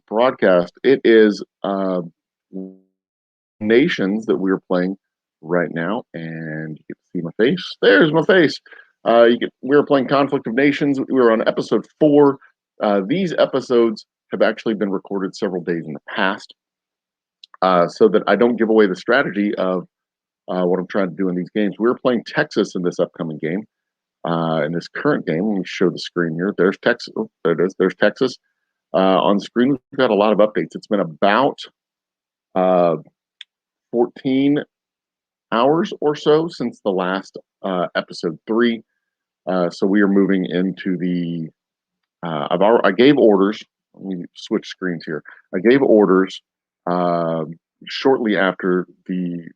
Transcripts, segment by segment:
broadcast. It is nations that we are playing right now, and you can see my face. There's my face. We are playing Conflict of Nations. We were on episode 4. These episodes have actually been recorded several days in the past, so that I don't give away the strategy of what I'm trying to do in these games. We're playing Texas in this upcoming game. In this current game, let me show the screen here. There's Texas. Oh, there it is. There's Texas. On the screen, we've got a lot of updates. It's been about 14 hours or so since the last episode 3. So we are moving into the. I gave orders. Let me switch screens here. I gave orders shortly after the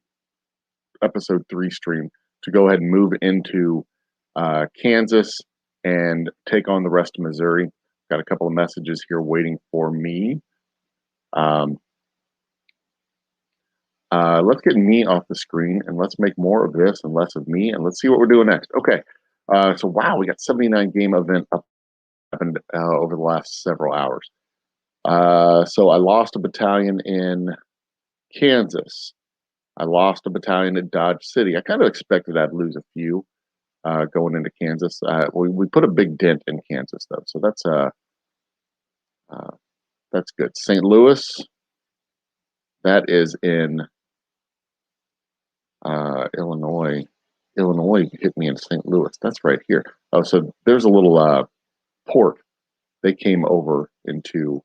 episode 3 stream to go ahead and move into Kansas and take on the rest of Missouri. Got a couple of messages here waiting for me. Let's get me off the screen and let's make more of this and less of me, and let's see what we're doing next. Okay. So wow, we got 79 game event up over the last several hours. So I lost a battalion in Kansas. I lost a battalion at Dodge City. I kind of expected I'd lose a few going into Kansas. We put a big dent in Kansas though, so that's good. St. Louis, that is in Illinois. Illinois hit me in St. Louis. That's right here. Oh, so there's a little port. They came over into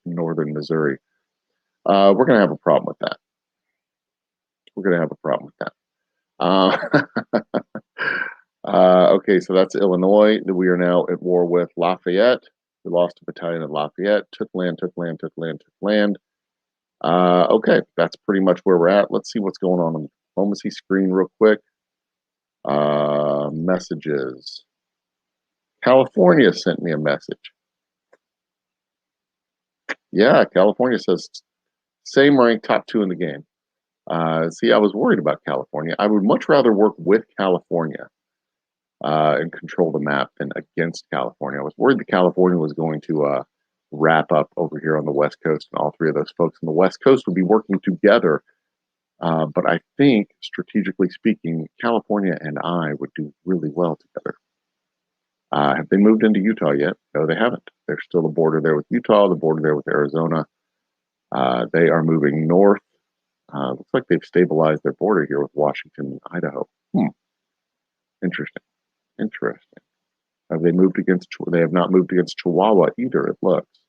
northern Missouri. We're gonna have a problem with that. Okay, so that's Illinois. We are now at war with Lafayette. We lost a battalion at Lafayette. Took land. Okay, that's pretty much where we're at. Let's see what's going on the diplomacy screen real quick. Messages. California sent me a message. Yeah, California says same rank, top 2 in the game. See, I was worried about California. I would much rather work with California and control the map than against California. I was worried that California was going to wrap up over here on the West Coast, and all 3 of those folks on the West Coast would be working together. But I think, strategically speaking, California and I would do really well together. Have they moved into Utah yet? No, they haven't. There's still a border there with Utah, the border there with Arizona. They are moving north. Looks like they've stabilized their border here with Washington and Idaho. Interesting. Have they moved against? They have not moved against Chihuahua either. It looks,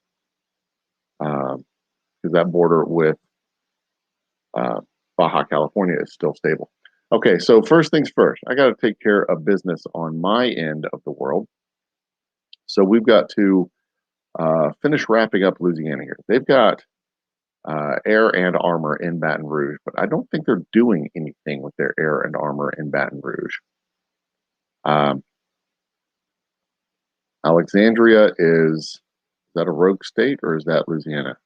because that border with Baja California is still stable. Okay, so first things first, I got to take care of business on my end of the world. So we've got to finish wrapping up Louisiana here. They've got air and armor in Baton Rouge, but I don't think they're doing anything with their air and armor in Baton Rouge. Alexandria is that a rogue state or is that Louisiana?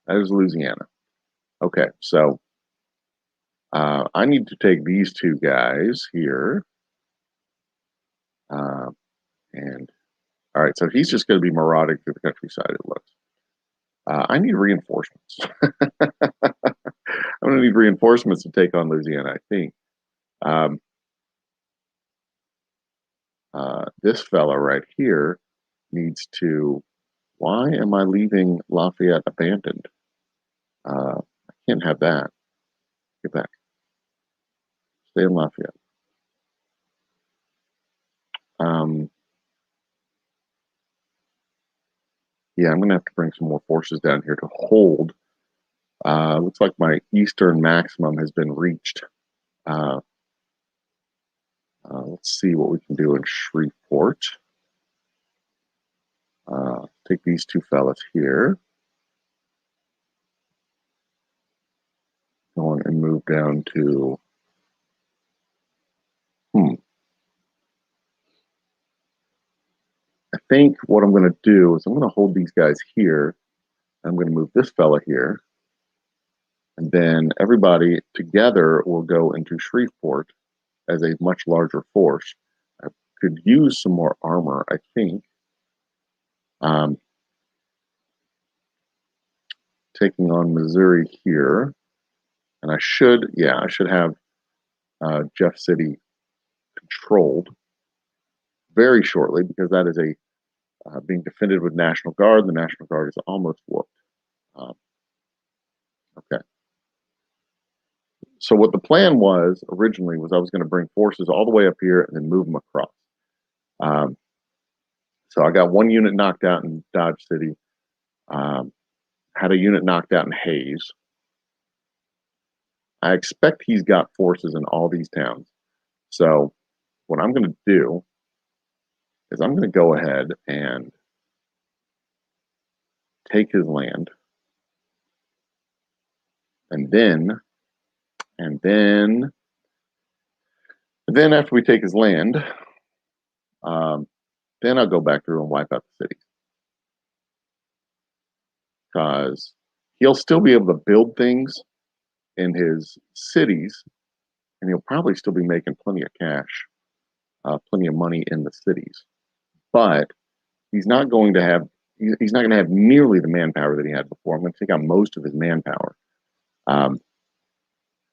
That is Louisiana. Okay, so I need to take these 2 guys here. And all right, so he's just going to be marauding through the countryside, it looks. I need reinforcements. I'm going to need reinforcements to take on Louisiana, I think. This fella right here needs to. Why am I leaving Lafayette abandoned? I can't have that. Get back. Stay in Lafayette. Yeah, I'm going to have to bring some more forces down here to hold. Looks like my eastern maximum has been reached. Let's see what we can do in Shreveport. Take these 2 fellas here. Go on and move down to. I think what I'm going to do is I'm going to hold these guys here. I'm going to move this fella here. And then everybody together will go into Shreveport as a much larger force. I could use some more armor, I think. Um, taking on Missouri here, and I should have Jeff City controlled very shortly because that is a being defended with National Guard. The National Guard is almost whooped. Um, okay. So what the plan was originally was I was going to bring forces all the way up here and then move them across. Um, so I got one unit knocked out in Dodge City. Had a unit knocked out in Hayes. I expect he's got forces in all these towns. So what I'm going to do is I'm going to go ahead and take his land. And then after we take his land, then I'll go back through and wipe out the city. Because he'll still be able to build things in his cities, and he'll probably still be making plenty of cash, plenty of money in the cities. But he's not going to have nearly the manpower that he had before. I'm going to take out most of his manpower, and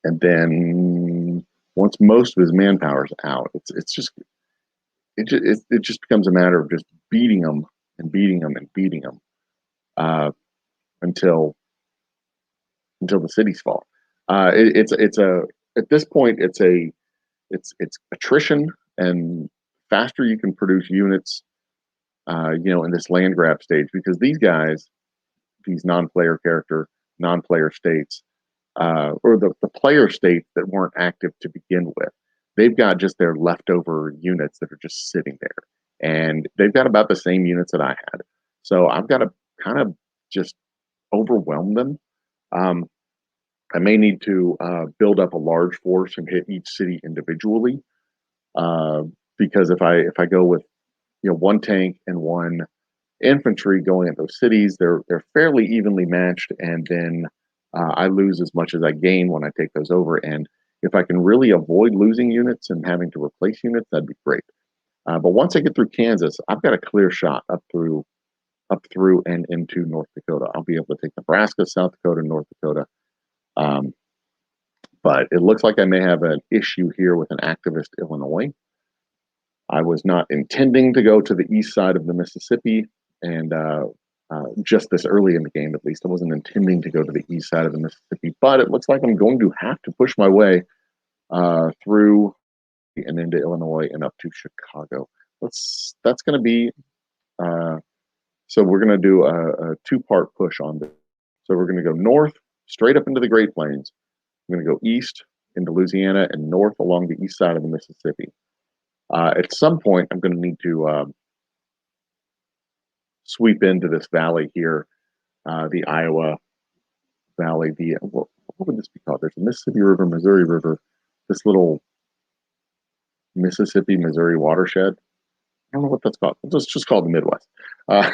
then once most of his manpower is out, it just becomes a matter of just beating them and beating them and beating them until the cities fall. At this point it's attrition, and faster you can produce units, in this land grab stage, because these guys, these non-player states, or the player states that weren't active to begin with, they've got just their leftover units that are just sitting there, and they've got about the same units that I had. So I've got to kind of just overwhelm them. I may need to build up a large force and hit each city individually, because if I go with one tank and one infantry going at those cities, they're fairly evenly matched, and then I lose as much as I gain when I take those over. And if I can really avoid losing units and having to replace units, that'd be great. But once I get through Kansas, I've got a clear shot up through and into North Dakota. I'll be able to take Nebraska, South Dakota, North Dakota. But it looks like I may have an issue here with an activist Illinois. I was not intending to go to the east side of the Mississippi, and just this early in the game, at least, I wasn't intending to go to the east side of the Mississippi. But it looks like I'm going to have to push my way through and into Illinois and up to Chicago. That's going to be so we're going to do a two-part push on this. So we're going to go north, straight up into the Great Plains. I'm going to go east into Louisiana and north along the east side of the Mississippi. At some point, I'm going to need to sweep into this valley here, the Iowa Valley. What would this be called? There's the Mississippi River, Missouri River, this little Mississippi, Missouri watershed. I don't know what that's called. It's just called the Midwest. I'm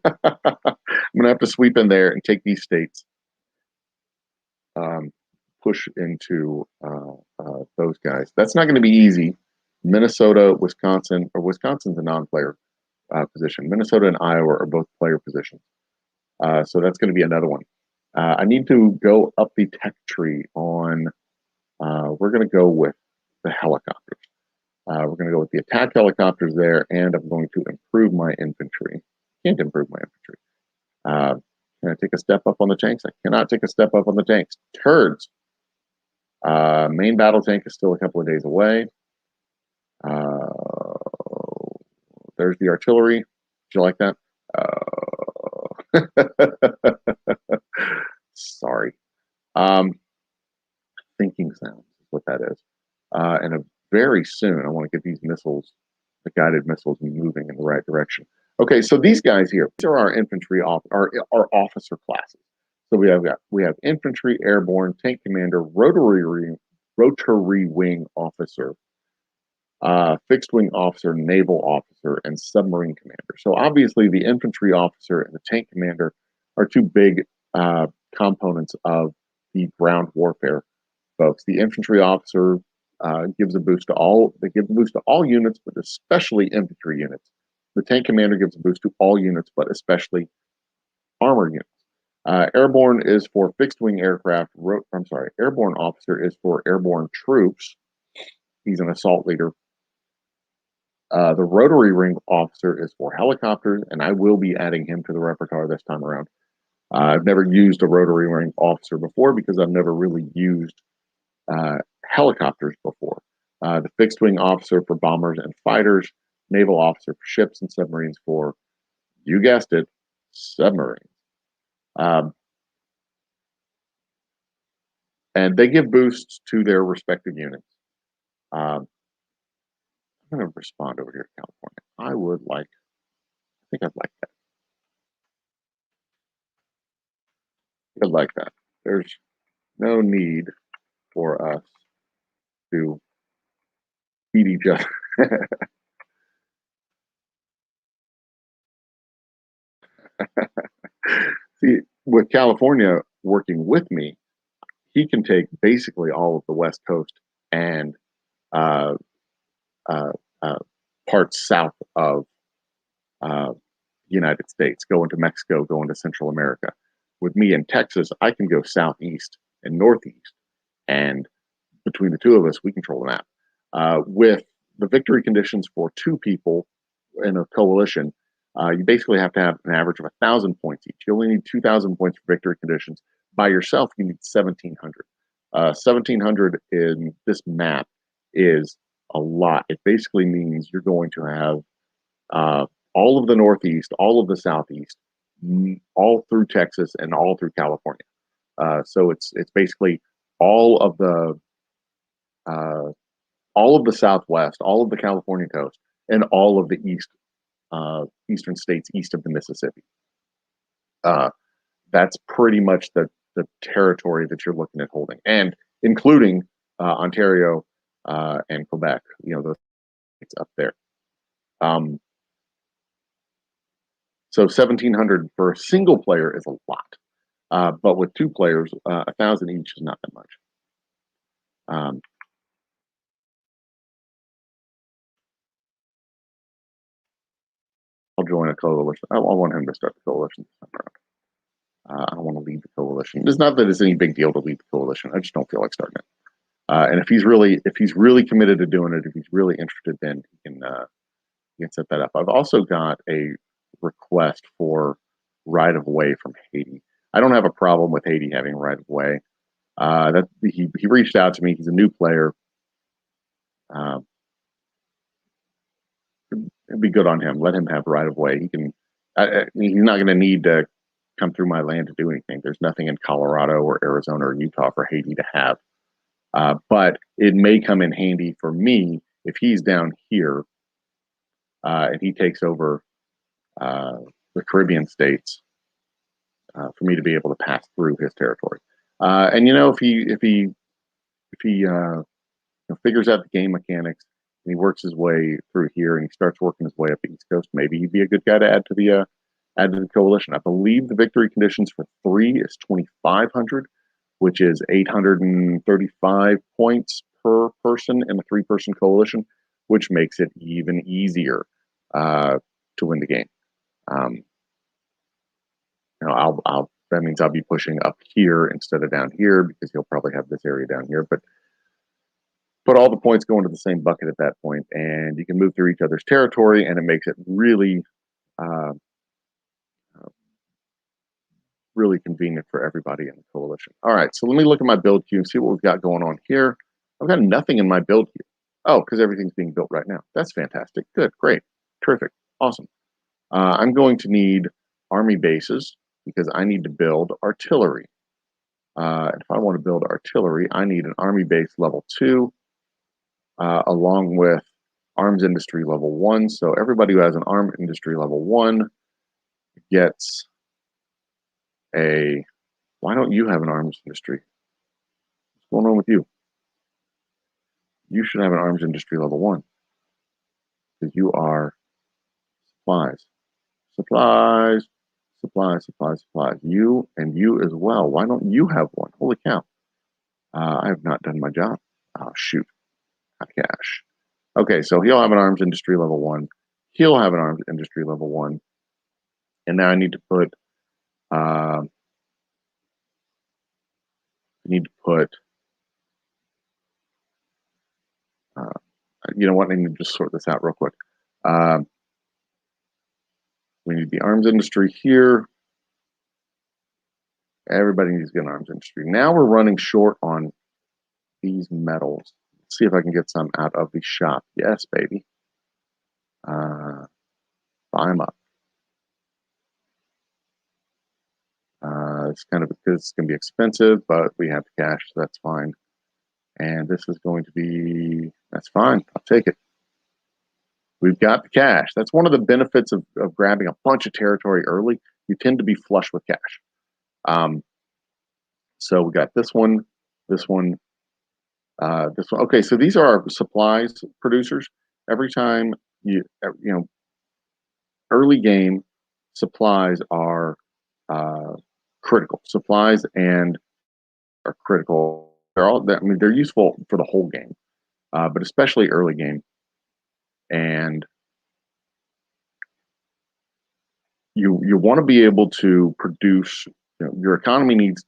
going to have to sweep in there and take these states, push into those guys. That's not going to be easy. Minnesota, Wisconsin's a non-player position. Minnesota and Iowa are both player positions. So that's going to be another one. I need to go up the tech tree on, we're going to go with the helicopters. We're going to go with the attack helicopters there, and I'm going to improve my infantry. Can't improve my infantry. Can I take a step up on the tanks? I cannot take a step up on the tanks. Turds. Main battle tank is still a couple of days away. There's the artillery. Did you like that? Sorry. Thinking sounds is what that is. And very soon, I want to get these missiles, the guided missiles, moving in the right direction. Okay, so these guys here, these are our infantry, our officer classes. So we have infantry, airborne, tank commander, rotary wing officer, fixed wing officer, naval officer, and submarine commander. So obviously the infantry officer and the tank commander are two big components of the ground warfare folks. The infantry officer gives a boost to all units, but especially infantry units. The tank commander gives a boost to all units, but especially armor units. Airborne is for fixed-wing aircraft. Airborne officer is for airborne troops. He's an assault leader. The rotary ring officer is for helicopters, and I will be adding him to the repertoire this time around. I've never used a rotary ring officer before because I've never really used helicopters before. The fixed wing officer for bombers and fighters, naval officer for ships and submarines for, you guessed it, submarines. And they give boosts to their respective units. I'm going to respond over here to California. I think I'd like that. I'd like that. There's no need for us to beat each other. See, with California working with me, he can take basically all of the West Coast and uh, uh, parts south of the United States, go into Mexico, go into Central America. With me in Texas, I can go southeast and northeast, and between the two of us, we control the map. With the victory conditions for two people in a coalition, you basically have to have an average of 1,000 points each. You only need 2,000 points for victory conditions. By yourself, you need 1,700. 1,700 in this map is a lot. It basically means you're going to have all of the Northeast, all of the Southeast, all through Texas, and all through California. So it's basically all of the Southwest, all of the California coast, and all of the eastern states east of the Mississippi. That's pretty much the territory that you're looking at holding, and including Ontario and Quebec. You know, those states up there. So 1,700 for a single player is a lot, but with two players, 1,000 each is not that much. I'll join a coalition. I want him to start the coalition this time around. I don't want to lead the coalition. It's not that it's any big deal to lead the coalition. I just don't feel like starting it. And if he's really committed to doing it, if he's really interested, then he can set that up. I've also got a request for right of way from Haiti. I don't have a problem with Haiti having right of way. That he reached out to me. He's a new player. It'd be good on him. Let him have right of way. He can. He's not going to need to come through my land to do anything. There's nothing in Colorado or Arizona or Utah for Haiti to have. But it may come in handy for me if he's down here and he takes over the Caribbean states for me to be able to pass through his territory. And you know, if he figures out the game mechanics and he works his way through here and he starts working his way up the East Coast, maybe he'd be a good guy to add to the coalition. I believe the victory conditions for 3 is 2,500, which is 835 points per person in a 3-person coalition, which makes it even easier to win the game. That means I'll be pushing up here instead of down here because he'll probably have this area down here. But all the points go into the same bucket at that point, and you can move through each other's territory, and it makes it really, really convenient for everybody in the coalition. All right, so let me look at my build queue and see what we've got going on here. I've got nothing in my build queue. Oh, because everything's being built right now. That's fantastic. Good, great, terrific, awesome. I'm going to need army bases because I need to build artillery. If I want to build artillery, I need an army base level 2 along with arms industry level 1. So everybody who has an arms industry level 1 gets a... Why don't you have an arms industry? What's going on with you? You should have an arms industry level 1 because you are supplies. Supplies. You and you as well. Why don't you have one? Holy cow. I have not done my job. Oh, shoot. Cash. Okay, so he'll have an arms industry level 1. he'll have an arms industry level 1. And now I need to put, uh, uh, you know what, I need to just sort this out real quick. We need the arms industry here. Everybody needs to get an arms industry. Now we're running short on these metals. Let's see if I can get some out of the shop. Yes, baby. Buy them up. It's kind of because it's going to be expensive, but we have the cash, so that's fine. And this is going to be, that's fine. I'll take it. We've got the cash. That's one of the benefits of grabbing a bunch of territory early. You tend to be flush with cash. So we got this one, this one, this one. Okay, so these are our supplies producers. Every time you know, early game supplies are critical. Supplies and are critical. I mean, they're useful for the whole game, but especially early game. And you want to be able to produce. You know, your economy needs.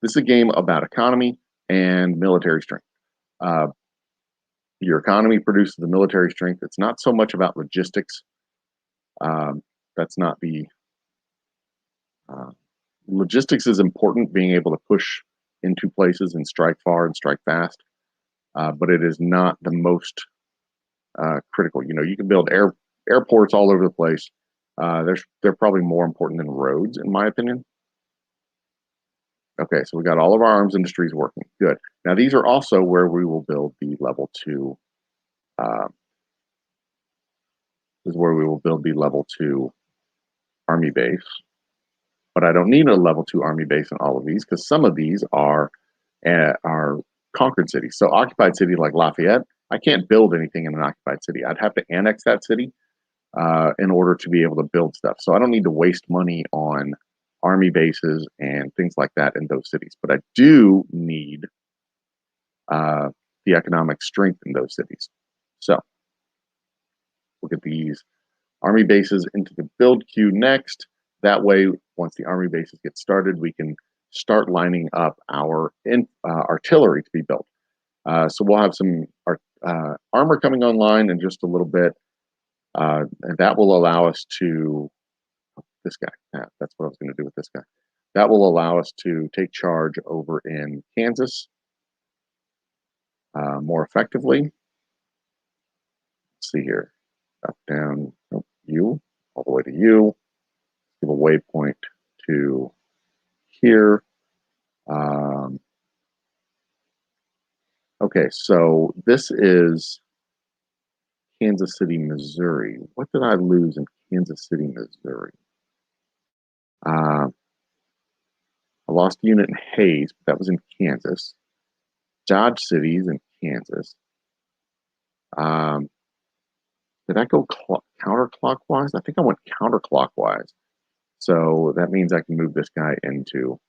This is a game about economy and military strength. Your economy produces the military strength. It's not so much about logistics. That's not the logistics is important. Being able to push into places and strike far and strike fast, but it is not the most critical. You know, you can build airports all over the place. They're probably more important than roads, in my opinion. Okay, so we got all of our arms industries working. Good. Now these are also where we will build the level 2. This is where we will build the level 2 army base. But I don't need a level 2 army base in all of these because some of these are conquered cities. So occupied city like Lafayette, I can't build anything in an occupied city. I'd have to annex that city in order to be able to build stuff. So I don't need to waste money on army bases and things like that in those cities. But I do need the economic strength in those cities. So we'll get these army bases into the build queue next. That way, once the army bases get started, we can start lining up our artillery to be built. So we'll have some armor coming online in just a little bit. And that will allow us to, this guy, that's what I was going to do with this guy. That will allow us to take charge over in Kansas more effectively. Let's see here. Up, down, nope, U, all the way to U. Give a waypoint to here. Okay, so this is Kansas City, Missouri. What did I lose in Kansas City, Missouri? I lost a unit in Hayes, but that was in Kansas. Dodge City is in Kansas. Did I go counterclockwise? I think I went counterclockwise. So that means I can move this guy into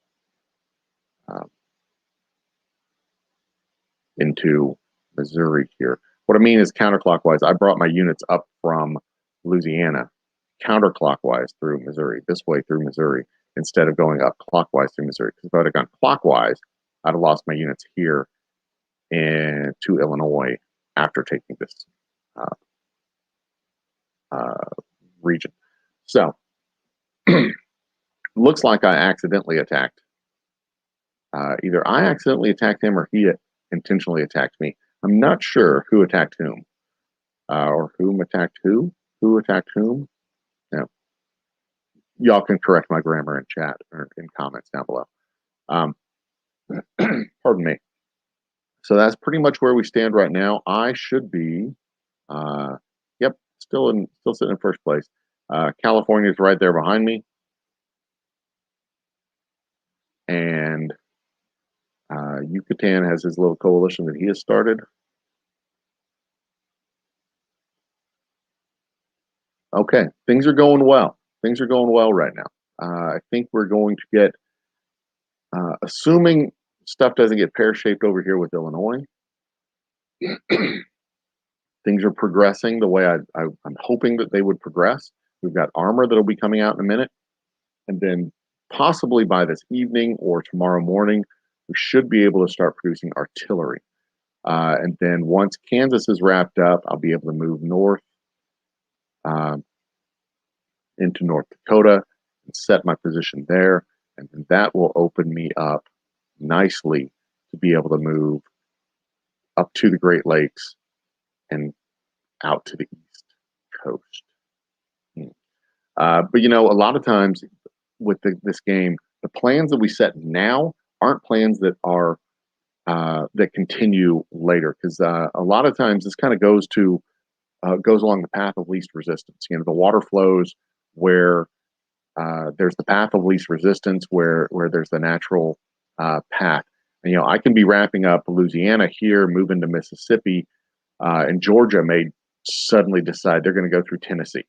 Missouri here. What I mean is counterclockwise. I brought my units up from Louisiana counterclockwise through Missouri, this way through Missouri, instead of going up clockwise through Missouri. Because if I would have gone clockwise, I'd have lost my units here to Illinois after taking this region. So, looks like I accidentally attacked. Either I accidentally attacked him or he intentionally attacked me. I'm not sure who attacked whom, or whom attacked who attacked whom. No. Y'all can correct my grammar in chat or in comments down below. Pardon me. So that's pretty much where we stand right now. I should be, yep, still sitting in first place. California is right there behind me, and Yucatan has his little coalition that he has started. Okay, things are going well. Things are going well right now. I think we're going to get, assuming stuff doesn't get pear-shaped over here with Illinois, Things are progressing the way I'm hoping that they would progress. We've got armor that'll be coming out in a minute. And then possibly by this evening or tomorrow morning, we should be able to start producing artillery. And then once Kansas is wrapped up, I'll be able to move north uh, into North Dakota and set my position there. And then that will open me up nicely to be able to move up to the Great Lakes and out to the East Coast. But a lot of times with this game, the plans that we set now aren't plans that are that continue later, because a lot of times this kind of goes along the path of least resistance. The water flows where there's the path of least resistance, where there's the natural path. And, I can be wrapping up Louisiana here, move into Mississippi, and Georgia may suddenly decide they're going to go through Tennessee.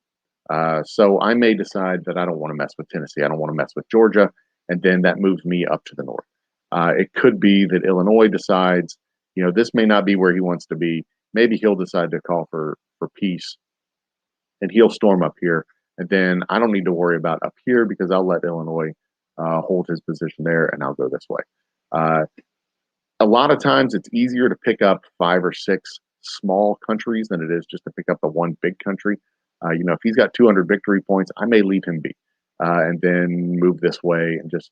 So I may decide that I don't want to mess with Tennessee. I don't want to mess with Georgia. And then that moves me up to the north. It could be that Illinois decides, this may not be where he wants to be. Maybe he'll decide to call for peace and he'll storm up here. And then I don't need to worry about up here because I'll let Illinois hold his position there and I'll go this way. A lot of times it's easier to pick up 5 or 6 small countries than it is just to pick up the one big country. If he's got 200 victory points, I may leave him be and then move this way and just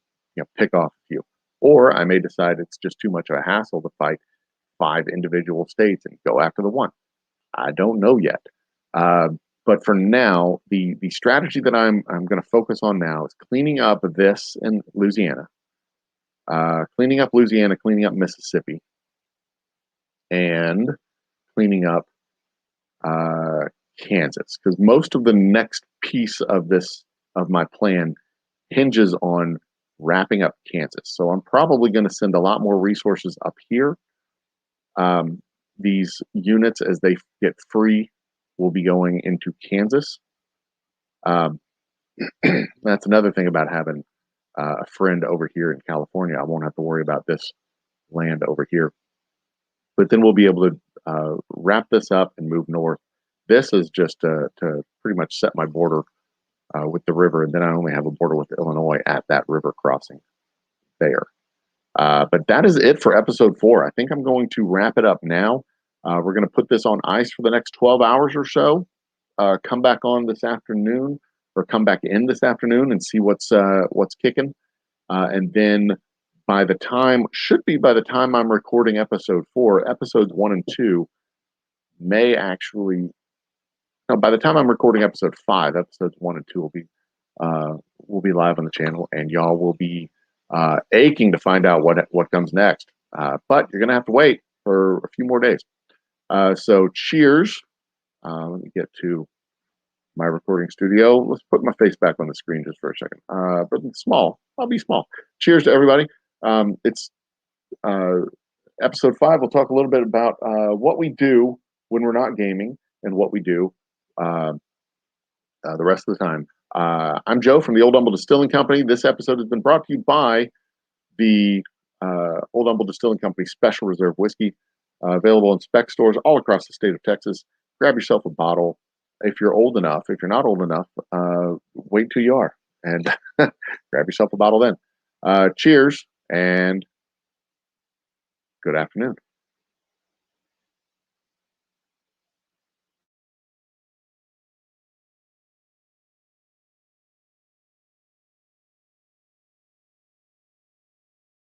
pick off a few. Or I may decide it's just too much of a hassle to fight 5 individual states and go after the one. I don't know yet. But for now, the strategy that I'm going to focus on now is cleaning up this in Louisiana, cleaning up Mississippi, and cleaning up Kansas, because most of the next piece of my plan hinges on wrapping up Kansas. So I'm probably going to send a lot more resources up here. These units, as they get free, will be going into Kansas. That's another thing about having a friend over here in California. I won't have to worry about this land over here. But then we'll be able to wrap this up and move north. This is just to pretty much set my border with the river, and then I only have a border with Illinois at that river crossing there. But that is it for episode 4. I think I'm going to wrap it up now. We're going to put this on ice for the next 12 hours or so. Come back on this afternoon, or come back in this afternoon and see what's kicking. And then by the time I'm recording episode 4, episodes 1 and 2 may actually. No, by the time I'm recording episode 5, episodes 1 and 2 will be live on the channel, and y'all will be aching to find out what comes next. But you're gonna have to wait for a few more days. So cheers. Let me get to my recording studio. Let's put my face back on the screen just for a second. But it's small. I'll be small. Cheers to everybody. It's episode 5. We'll talk a little bit about what we do when we're not gaming and what we do the rest of the time. I'm Joe from the Old Humble Distilling Company. This episode has been brought to you by the Old Humble Distilling Company Special Reserve Whiskey, available in spec stores all across the state of Texas. Grab yourself a bottle. If you're old enough, if you're not old enough, wait till you are and grab yourself a bottle then. Cheers and good afternoon.